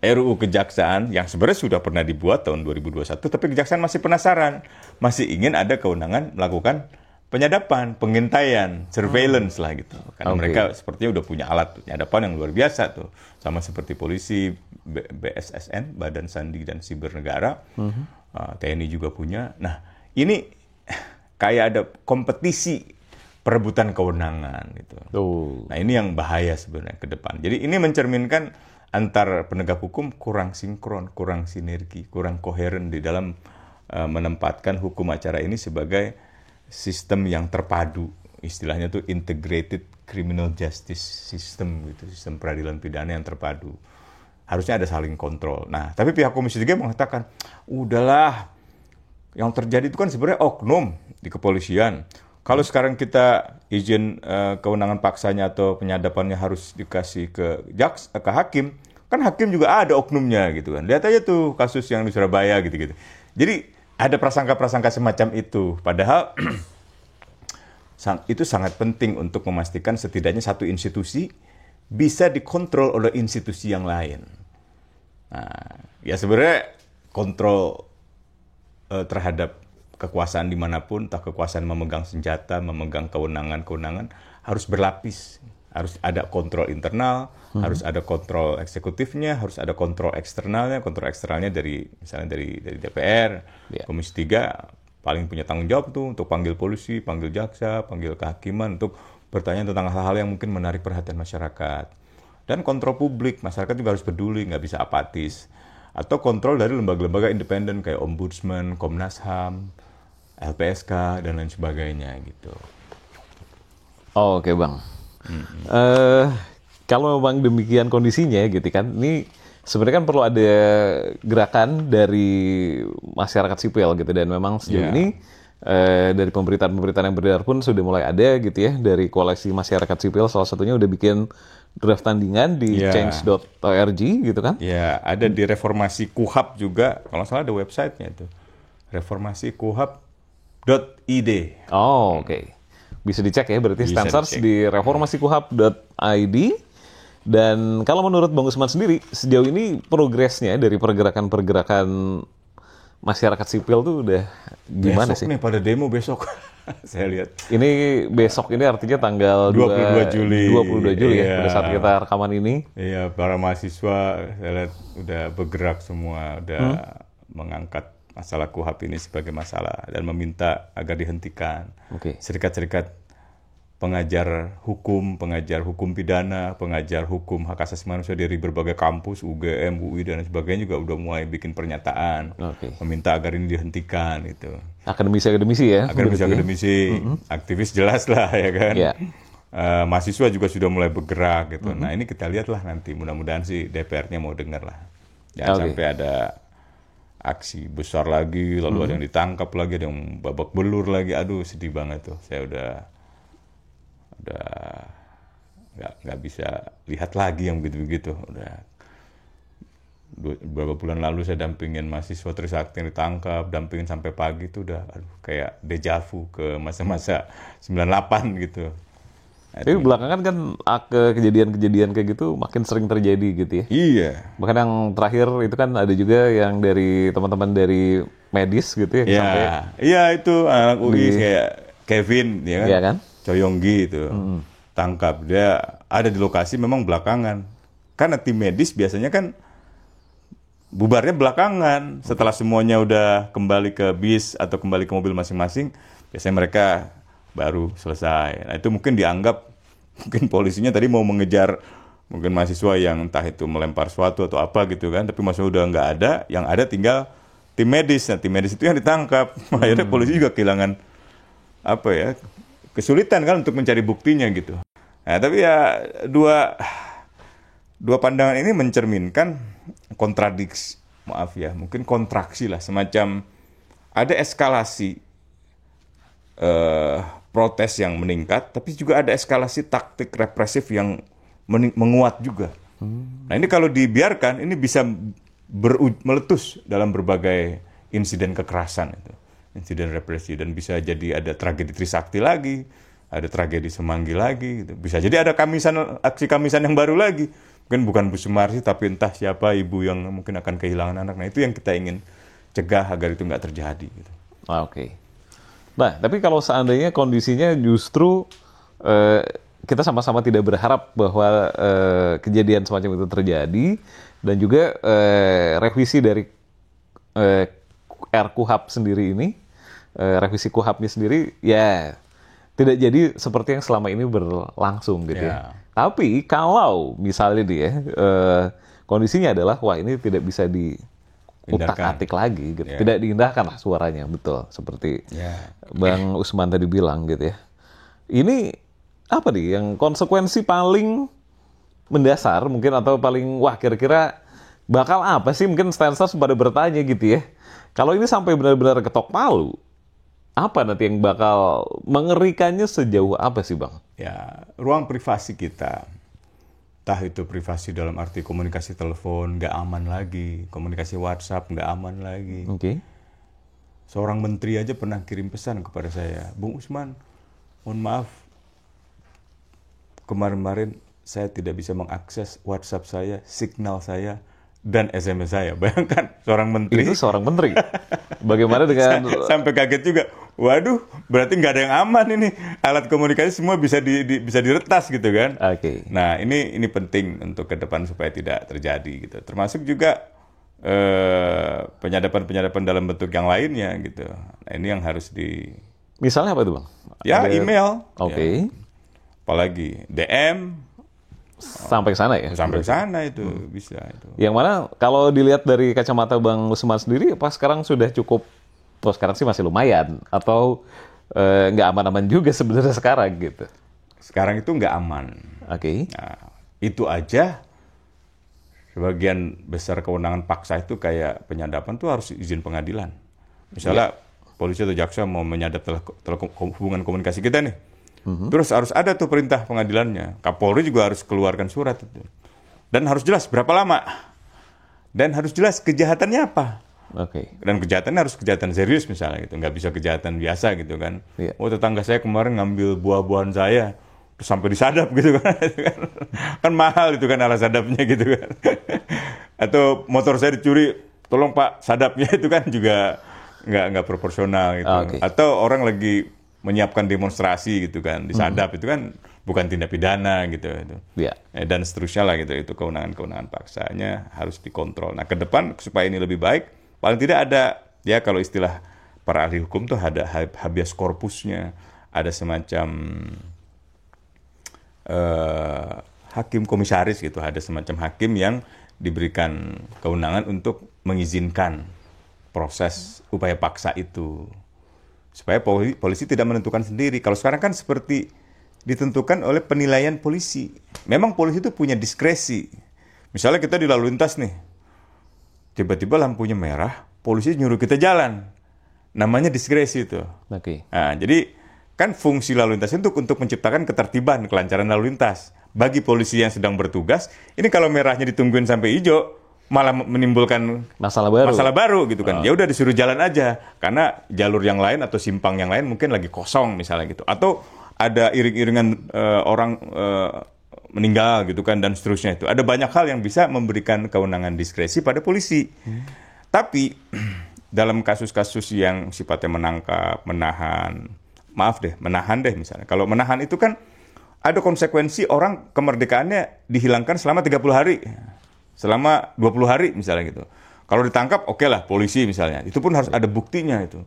RUU kejaksaan yang sebenarnya sudah pernah dibuat tahun 2021, tapi kejaksaan masih penasaran. Masih ingin ada kewenangan melakukan penyadapan, pengintaian, surveillance lah gitu. Karena mereka sepertinya udah punya alat penyadapan yang luar biasa tuh. Sama seperti polisi, BSSN, Badan Sandi dan Siber Negara, TNI juga punya. Nah, ini kayak ada kompetisi perebutan kewenangan gitu. Nah, ini yang bahaya sebenarnya ke depan. Jadi ini mencerminkan antar penegak hukum kurang sinkron, kurang sinergi, kurang koheren di dalam menempatkan hukum acara ini sebagai sistem yang terpadu, istilahnya tuh integrated criminal justice system gitu, sistem peradilan pidana yang terpadu. Harusnya ada saling kontrol. Nah, tapi pihak Komisi 3 mengatakan, udahlah, yang terjadi itu kan sebenarnya oknum di kepolisian. Kalau sekarang kita izin kewenangan paksanya atau penyadapannya harus dikasih ke hakim, kan hakim juga ada oknumnya gitu kan. Lihat aja tuh kasus yang di Surabaya gitu-gitu. Jadi ada prasangka-prasangka semacam itu. Padahal itu sangat penting untuk memastikan setidaknya satu institusi bisa dikontrol oleh institusi yang lain. Nah, ya sebenarnya kontrol terhadap kekuasaan dimanapun, entah kekuasaan memegang senjata, memegang kewenangan harus berlapis. Harus ada kontrol internal, harus ada kontrol eksekutifnya, harus ada kontrol eksternalnya. Kontrol eksternalnya misalnya dari DPR, Komisi 3 paling punya tanggung jawab tuh untuk panggil polisi, panggil jaksa, panggil kehakiman untuk bertanya tentang hal-hal yang mungkin menarik perhatian masyarakat. Dan kontrol publik, masyarakat juga harus peduli, nggak bisa apatis. Atau kontrol dari lembaga-lembaga independen kayak Ombudsman, Komnas HAM, LPSK, dan lain sebagainya gitu. Oh, oke Bang. Kalau memang demikian kondisinya gitu kan, ini sebenarnya kan perlu ada gerakan dari masyarakat sipil gitu, dan memang sejauh ini dari pemberitaan-pemberitaan yang beredar pun sudah mulai ada gitu ya, dari koalisi masyarakat sipil salah satunya udah bikin draft tandingan di change.org gitu kan. Ya, ada di Reformasi KUHAP juga, kalau salah ada websitenya itu, reformasikuhap.id. Oh, oke. Bisa dicek ya, berarti Stansers di reformasikuhap.id. Dan kalau menurut Bang Usman sendiri, sejauh ini progresnya dari pergerakan-pergerakan masyarakat sipil tuh udah gimana sih? Besok nih pada demo besok, saya lihat. Ini besok ini artinya tanggal 22 Juli. 22 Juli ya, pada saat kita rekaman ini. Iya, para mahasiswa saya lihat udah bergerak semua, udah mengangkat masalah KUHAP ini sebagai masalah dan meminta agar dihentikan. Serikat-serikat pengajar hukum pidana, pengajar hukum hak asasi manusia dari berbagai kampus, UGM, UI dan sebagainya juga udah mulai bikin pernyataan meminta agar ini dihentikan itu. Akademisi ya. Akademisi, aktivis jelas lah ya kan. Mahasiswa juga sudah mulai bergerak gitu. Nah ini kita lihat lah nanti, mudah-mudahan sih DPR-nya mau dengar lah. Jangan sampai ada aksi besar lagi, lalu ada yang ditangkap lagi, ada yang babak belur lagi. Aduh sedih banget tuh. Saya udah nggak bisa lihat lagi yang begitu-begitu. Udah beberapa bulan lalu saya dampingin mahasiswa Trisakti yang ditangkap, dampingin sampai pagi itu udah kayak dejavu ke masa-masa 98 gitu. Tapi belakangan kan kejadian-kejadian kayak gitu makin sering terjadi gitu ya. Iya. Bahkan yang terakhir itu kan ada juga yang dari teman-teman dari medis gitu ya. Iya itu anak UI kayak Kevin ya kan. Iya kan? Coyonggi itu tangkap, dia ada di lokasi memang belakangan. Karena tim medis biasanya kan bubarnya belakangan. Setelah semuanya udah kembali ke bis atau kembali ke mobil masing-masing, biasanya mereka baru selesai. Nah itu mungkin dianggap, mungkin polisinya tadi mau mengejar mungkin mahasiswa yang entah itu melempar sesuatu atau apa gitu kan, tapi mahasiswa udah nggak ada, yang ada tinggal tim medis. Nah tim medis itu yang ditangkap. Akhirnya polisi juga kehilangan kesulitan kan untuk mencari buktinya gitu. Nah tapi ya dua pandangan ini mencerminkan mungkin kontraksi lah, semacam ada eskalasi protes yang meningkat, tapi juga ada eskalasi taktik represif yang menguat juga. Nah ini kalau dibiarkan, ini bisa meletus dalam berbagai insiden kekerasan itu, insiden represi, dan bisa jadi ada tragedi Trisakti lagi, ada tragedi Semanggi lagi, gitu. Bisa jadi ada aksi kamisan yang baru lagi, mungkin bukan Bu Sumarsi, tapi entah siapa ibu yang mungkin akan kehilangan anak. Nah itu yang kita ingin cegah agar itu nggak terjadi. Gitu. Oke. Nah, tapi kalau seandainya kondisinya justru kita sama-sama tidak berharap bahwa kejadian semacam itu terjadi, dan juga revisi dari RKUHAP sendiri ini, revisi KUHAP-nya sendiri, ya tidak jadi seperti yang selama ini berlangsung gitu ya. Tapi kalau misalnya kondisinya adalah, wah ini tidak bisa utak-atik lagi gitu. Tidak diindahkan lah suaranya, betul, seperti Bang Usman tadi bilang gitu ya. Ini apa nih yang konsekuensi paling mendasar mungkin, atau paling kira-kira bakal apa sih, mungkin Stansers pada bertanya gitu ya. Kalau ini sampai benar-benar ketok palu, apa nanti yang bakal mengerikannya sejauh apa sih Bang? Ya, ruang privasi kita, entah itu privasi dalam arti komunikasi telepon nggak aman lagi, komunikasi WhatsApp nggak aman lagi. Seorang menteri aja pernah kirim pesan kepada saya, Bung Usman, mohon maaf, kemarin-kemarin saya tidak bisa mengakses WhatsApp saya, signal saya, dan SMS saya. Bayangkan seorang menteri. Itu seorang menteri. Bagaimana dengan sampai kaget juga. Waduh, berarti nggak ada yang aman ini. Alat komunikasi semua bisa bisa diretas gitu kan. Oke. Nah, ini penting untuk ke depan supaya tidak terjadi gitu. Termasuk juga penyadapan dalam bentuk yang lainnya gitu. Nah, ini yang harus Misalnya apa itu, Bang? Ya, email. Oke. Ya. Apalagi DM. Sampai ke sana ya? Sampai ke sana itu bisa itu. Yang mana kalau dilihat dari kacamata Bang Usman sendiri, apa sekarang sudah cukup? Sekarang sih masih lumayan, atau nggak aman-aman juga sebenarnya sekarang gitu? Sekarang itu nggak aman. Oke. Nah, itu aja. Sebagian besar kewenangan paksa itu kayak penyadapan tuh harus izin pengadilan. Misalnya polisi atau jaksa mau menyadap hubungan komunikasi kita nih. Terus harus ada tuh perintah pengadilannya. Kapolri juga harus keluarkan surat itu. Dan harus jelas berapa lama. Dan harus jelas kejahatannya apa. Dan kejahatannya harus kejahatan serius misalnya gitu. Nggak bisa kejahatan biasa gitu kan. Oh, tetangga saya kemarin ngambil buah-buahan saya. Sampai disadap gitu kan. Kan mahal itu kan alat sadapnya gitu kan. Atau motor saya dicuri, tolong Pak sadapnya, itu kan juga nggak proporsional gitu. Atau orang lagi menyiapkan demonstrasi gitu kan, disadap, itu kan bukan tindak pidana gitu. Dan seterusnya lah gitu. Itu kewenangan paksanya harus dikontrol. Nah, ke depan supaya ini lebih baik, paling tidak ada, ya kalau istilah para ahli hukum tuh ada habeas corpusnya, ada semacam hakim komisaris gitu, ada semacam hakim yang diberikan kewenangan untuk mengizinkan proses upaya paksa itu, supaya polisi tidak menentukan sendiri. Kalau sekarang kan seperti ditentukan oleh penilaian polisi. Memang polisi itu punya diskresi. Misalnya kita di lalu lintas nih, tiba-tiba lampunya merah, polisi nyuruh kita jalan, namanya diskresi itu. Nah, jadi kan fungsi lalu lintas itu untuk menciptakan ketertiban, kelancaran lalu lintas. Bagi polisi yang sedang bertugas, ini kalau merahnya ditungguin sampai hijau, malah menimbulkan masalah baru gitu kan. Ya udah disuruh jalan aja, karena jalur yang lain atau simpang yang lain mungkin lagi kosong misalnya gitu. Atau ada iring-iringan orang meninggal gitu kan, dan seterusnya itu. Ada banyak hal yang bisa memberikan kewenangan diskresi pada polisi. Tapi dalam kasus-kasus yang sifatnya menangkap, menahan deh misalnya. Kalau menahan itu kan ada konsekuensi, orang kemerdekaannya dihilangkan selama 30 hari. Selama 20 hari misalnya gitu. Kalau ditangkap, oke lah, polisi misalnya. Itu pun harus ada buktinya itu.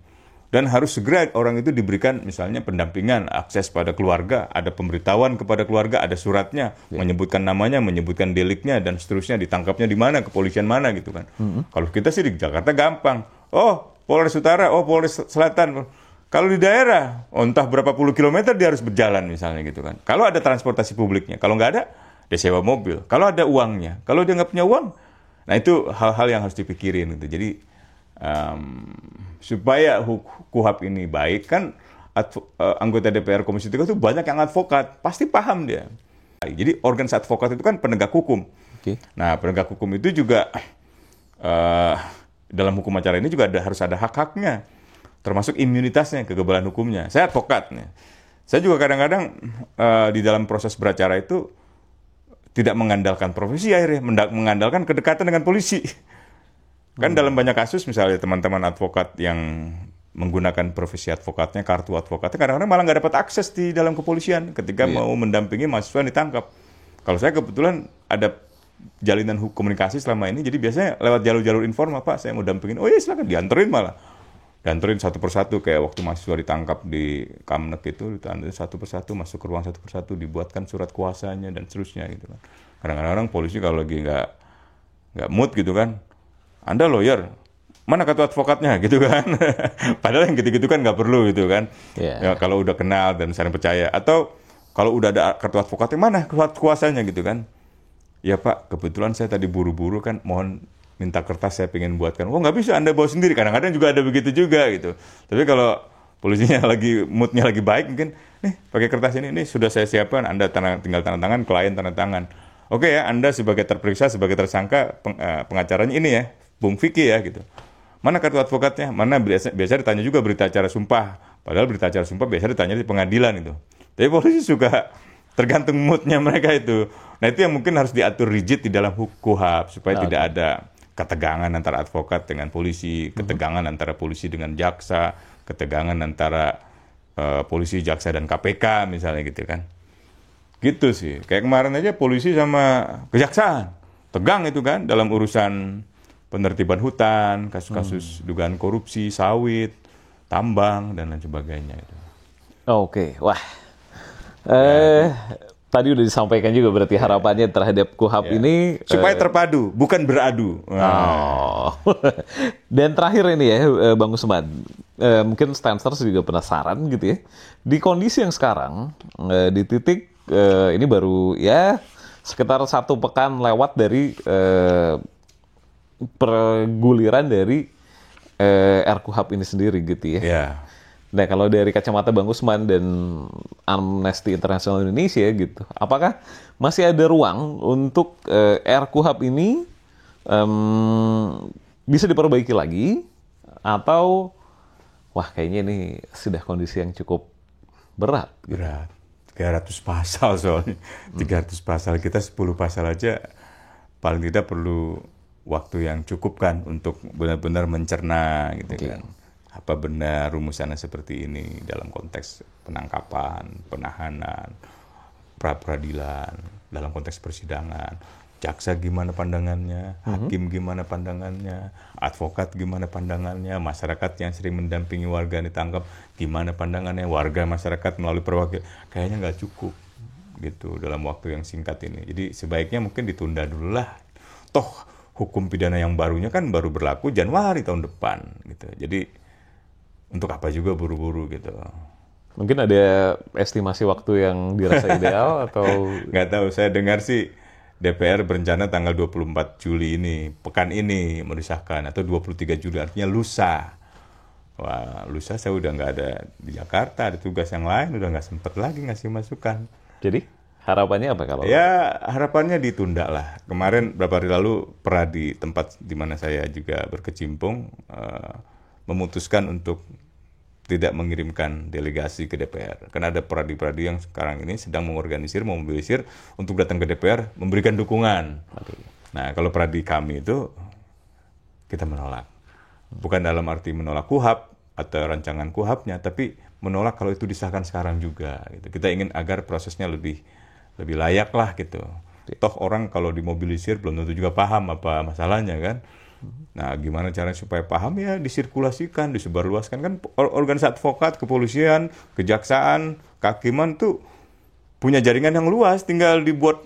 Dan harus segera orang itu diberikan misalnya pendampingan, akses pada keluarga, ada pemberitahuan kepada keluarga, ada suratnya, menyebutkan namanya, menyebutkan deliknya, dan seterusnya, ditangkapnya di mana, kepolisian mana gitu kan. Kalau kita sih di Jakarta gampang. Oh, Polres Utara, oh Polres Selatan. Kalau di daerah, entah berapa puluh kilometer dia harus berjalan misalnya gitu kan. Kalau ada transportasi publiknya, kalau nggak ada, dia sewa mobil. Kalau ada uangnya, kalau dia nggak punya uang, nah itu hal-hal yang harus dipikirin gitu. Jadi supaya KUHAP ini baik, kan anggota DPR Komisi 3 itu banyak yang advokat, pasti paham dia. Jadi organ advokat itu kan penegak hukum. Nah, penegak hukum itu juga dalam hukum acara ini juga harus ada hak-haknya, termasuk imunitasnya, kekebalan hukumnya. Saya advokat nih. Saya juga kadang-kadang di dalam proses beracara itu tidak mengandalkan profesi, akhirnya mengandalkan kedekatan dengan polisi. Kan dalam banyak kasus misalnya teman-teman advokat yang menggunakan profesi advokatnya, kartu advokatnya, kadang-kadang malah nggak dapat akses di dalam kepolisian ketika mau mendampingi mahasiswa yang ditangkap. Kalau saya kebetulan ada jalinan komunikasi selama ini, jadi biasanya lewat jalur-jalur informal, Pak, saya mau dampingin, oh iya silakan, dianterin malah. Dianterin satu persatu, kayak waktu mahasiswa ditangkap di Kamnek itu, dianterin satu persatu, masuk ke ruang satu persatu, dibuatkan surat kuasanya, dan seterusnya gitu kan. Kadang-kadang polisi kalau lagi nggak mood gitu kan, Anda lawyer, mana kartu advokatnya gitu kan. Padahal yang gitu-gitu kan nggak perlu gitu kan. Ya, kalau udah kenal dan saling percaya. Atau kalau udah ada kartu advokatnya, mana kartu kuasanya gitu kan. Ya Pak, kebetulan saya tadi buru-buru kan, mohon minta kertas saya pengen buatkan. Oh nggak bisa, Anda bawa sendiri. Kadang-kadang juga ada begitu juga gitu. Tapi kalau polisinya lagi moodnya lagi baik, mungkin nih pakai kertas ini sudah saya siapkan. Anda tinggal tanda tangan, klien tanda tangan. Oke ya, Anda sebagai terperiksa, sebagai tersangka, pengacaranya ini ya, Bung Vicky ya gitu. Mana kartu advokatnya? Mana biasa ditanya juga berita acara sumpah. Padahal berita acara sumpah biasa ditanya di pengadilan itu. Tapi polisi suka tergantung moodnya mereka itu. Nah itu yang mungkin harus diatur rigid di dalam KUHAP supaya tidak ada ketegangan antara advokat dengan polisi, ketegangan antara polisi dengan jaksa, ketegangan antara polisi, jaksa dan KPK misalnya gitu kan. Gitu sih. Kayak kemarin aja polisi sama kejaksaan tegang itu kan dalam urusan penertiban hutan, kasus-kasus dugaan korupsi, sawit, tambang dan lain sebagainya itu. Oke, wah. Tadi udah disampaikan juga berarti harapannya terhadap KUHP ini supaya terpadu, bukan beradu. Oh. Dan terakhir ini ya, Bang Usman, mungkin Stansers juga penasaran gitu ya. Di kondisi yang sekarang, di titik ini baru ya sekitar 1 pekan lewat dari perguliran dari RKUHP ini sendiri gitu ya. Yeah. Nah, kalau dari kacamata Bang Usman dan Amnesty International Indonesia gitu, apakah masih ada ruang untuk RKUHP ini bisa diperbaiki lagi, atau wah kayaknya ini sudah kondisi yang cukup berat? Gitu. Berat. 300 pasal soalnya. 300 pasal, kita 10 pasal aja paling tidak perlu waktu yang cukup kan untuk benar-benar mencerna gitu kan. Apa benar rumusannya seperti ini dalam konteks penangkapan, penahanan, pra-peradilan, dalam konteks persidangan. Jaksa gimana pandangannya, hakim gimana pandangannya, advokat gimana pandangannya, masyarakat yang sering mendampingi warga yang ditangkap gimana pandangannya, warga masyarakat melalui perwakil. Kayaknya nggak cukup gitu dalam waktu yang singkat ini. Jadi sebaiknya mungkin ditunda dulu lah. Toh hukum pidana yang barunya kan baru berlaku Januari tahun depan gitu. Jadi untuk apa juga buru-buru gitu. Mungkin ada estimasi waktu yang dirasa ideal atau? Nggak tahu, saya dengar sih DPR berencana tanggal 24 Juli ini, pekan ini mau disahkan, atau 23 Juli, artinya lusa. Wah, lusa saya udah nggak ada di Jakarta, ada tugas yang lain, udah nggak sempet lagi ngasih masukan. Jadi harapannya apa kalau? Ya harapannya ditunda lah. Kemarin beberapa hari lalu pernah di tempat di mana saya juga berkecimpung, memutuskan untuk tidak mengirimkan delegasi ke DPR. Karena ada pradi-pradi yang sekarang ini sedang mengorganisir, memobilisir untuk datang ke DPR, memberikan dukungan. Nah, kalau pradi kami itu, kita menolak. Bukan dalam arti menolak KUHP atau rancangan KUHP-nya, tapi menolak kalau itu disahkan sekarang juga. Gitu. Kita ingin agar prosesnya lebih layak lah gitu. Toh orang kalau dimobilisir belum tentu juga paham apa masalahnya kan. Nah, gimana caranya supaya paham ya disirkulasikan, disebarluaskan kan organisasi advokat, kepolisian, kejaksaan, kehakiman tuh punya jaringan yang luas, tinggal dibuat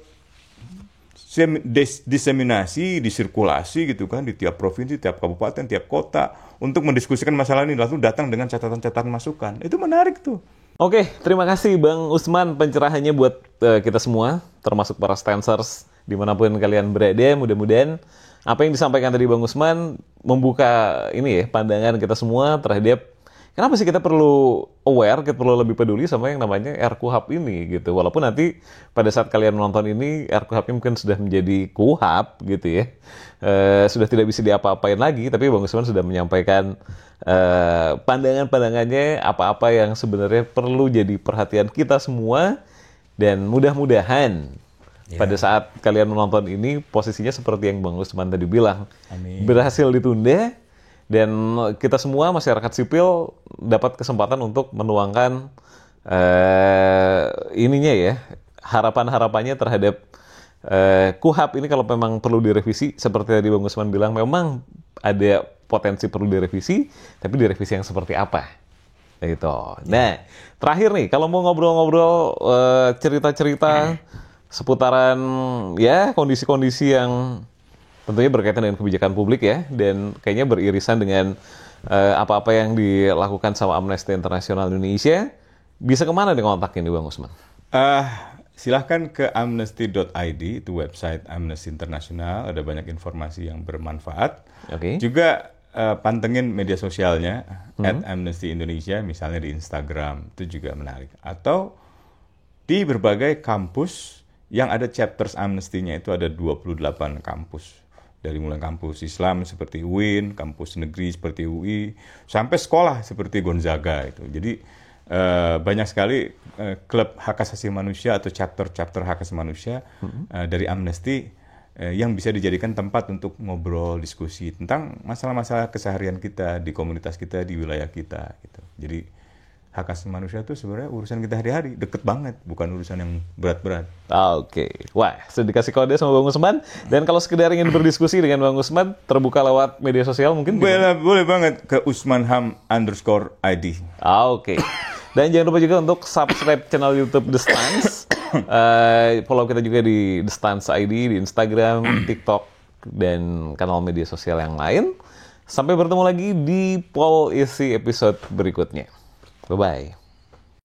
diseminasi, disirkulasi gitu kan di tiap provinsi, tiap kabupaten, tiap kota untuk mendiskusikan masalah ini, lalu datang dengan catatan-catatan masukan. Itu menarik tuh. Oke, terima kasih Bang Usman pencerahannya buat kita semua, termasuk para Stansers dimanapun kalian berada. Mudah-mudahan apa yang disampaikan tadi Bang Usman membuka ini ya pandangan kita semua terhadap kenapa sih kita perlu aware, kita perlu lebih peduli sama yang namanya RKUHP ini gitu. Walaupun nanti pada saat kalian menonton ini RKUHP mungkin sudah menjadi KUHP gitu ya, sudah tidak bisa diapa-apain lagi. Tapi Bang Usman sudah menyampaikan pandangan-pandangannya apa-apa yang sebenarnya perlu jadi perhatian kita semua, dan mudah-mudahan pada saat kalian menonton ini posisinya seperti yang Bang Usman tadi bilang. Amin. Berhasil ditunda dan kita semua masyarakat sipil dapat kesempatan untuk menuangkan ininya ya, harapan-harapannya terhadap KUHP ini kalau memang perlu direvisi. Seperti tadi Bang Usman bilang, memang ada potensi perlu direvisi, tapi direvisi yang seperti apa gitu. Nah, terakhir nih kalau mau ngobrol-ngobrol cerita-cerita seputaran ya kondisi-kondisi yang tentunya berkaitan dengan kebijakan publik ya, dan kayaknya beririsan dengan apa-apa yang dilakukan sama Amnesty International Indonesia, bisa kemana nih kontak ini Bang Usman? Silahkan ke amnesty.id, itu website Amnesty International, ada banyak informasi yang bermanfaat. Juga pantengin media sosialnya @Amnesty Indonesia, misalnya di Instagram, itu juga menarik. Atau di berbagai kampus yang ada chapters Amnesty-nya, itu ada 28 kampus. Dari mulai kampus Islam seperti UIN, kampus negeri seperti UI, sampai sekolah seperti Gonzaga itu. Jadi banyak sekali klub hak asasi manusia atau chapter hak asasi manusia dari Amnesty yang bisa dijadikan tempat untuk ngobrol, diskusi tentang masalah-masalah keseharian kita di komunitas kita, di wilayah kita gitu. Jadi hak asasi manusia itu sebenarnya urusan kita hari-hari, deket banget, bukan urusan yang berat-berat. Oke. Wah, sudah dikasih kode sama Bang Usman. Dan kalau sekedar ingin berdiskusi dengan Bang Usman, terbuka lewat media sosial mungkin? Boleh banget ke usmanham_id. Oke. Dan jangan lupa juga untuk subscribe channel YouTube The Stance. Follow kita juga di The Stance ID, di Instagram, TikTok, dan kanal media sosial yang lain. Sampai bertemu lagi di Pol Isi episode berikutnya. Bye-bye.